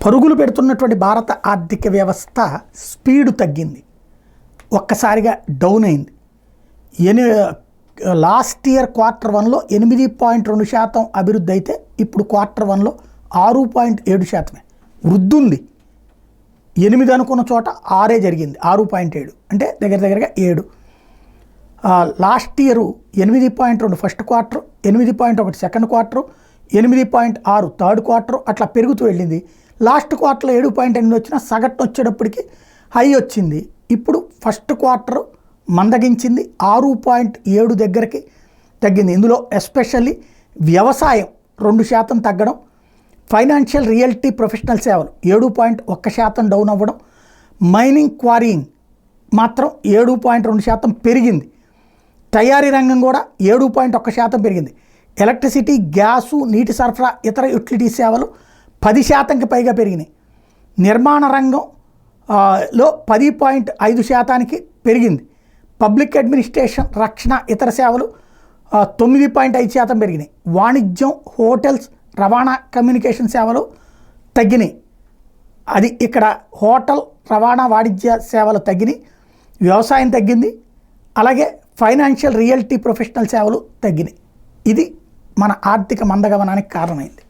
పరుగులు పెడుతున్నటువంటి భారత ఆర్థిక వ్యవస్థ స్పీడు తగ్గింది, ఒక్కసారిగా డౌన్ అయింది. లాస్ట్ ఇయర్ Q1లో 8.2% అభివృద్ధి అయితే ఇప్పుడు Q1లో 6.7% వృద్ధి ఉంది. 8 అనుకున్న చోట 6 జరిగింది, 6.7 అంటే దగ్గరగా 7. Last year 8.2 first quarter, 8.1 second quarter, 8.6 third quarter, అట్లా పెరుగుతూ వెళ్ళింది. లాస్ట్ క్వార్టర్లో 7.8 వచ్చినా సగటున వచ్చేటప్పటికి హై వచ్చింది. ఇప్పుడు ఫస్ట్ క్వార్టర్ మందగించింది, 6.7 దగ్గరికి తగ్గింది. ఇందులో ఎస్పెషల్లీ వ్యవసాయం 2% తగ్గడం, ఫైనాన్షియల్ రియల్టీ ప్రొఫెషనల్ సేవలు 7.1% డౌన్ అవ్వడం, మైనింగ్ క్వారీయింగ్ మాత్రం 7.2% పెరిగింది. తయారీ రంగం కూడా 7.1% పెరిగింది. ఎలక్ట్రిసిటీ, గ్యాసు, నీటి సరఫరా, ఇతర యుటిలిటీ సేవలు 10%కి పైగా పెరిగినాయి. నిర్మాణ రంగంలో 10.5%కి పెరిగింది. పబ్లిక్ అడ్మినిస్ట్రేషన్, రక్షణ, ఇతర సేవలు 9.5% పెరిగినాయి. వాణిజ్యం, హోటల్స్, రవాణా, కమ్యూనికేషన్ సేవలు తగ్గినాయి. అది ఇక్కడ హోటల్, రవాణా, వాణిజ్య సేవలు తగ్గినాయి, వ్యవసాయం తగ్గింది, అలాగే ఫైనాన్షియల్ రియల్టీ ప్రొఫెషనల్ సేవలు తగ్గినాయి. ఇది మన ఆర్థిక మందగమనానికి కారణమైంది.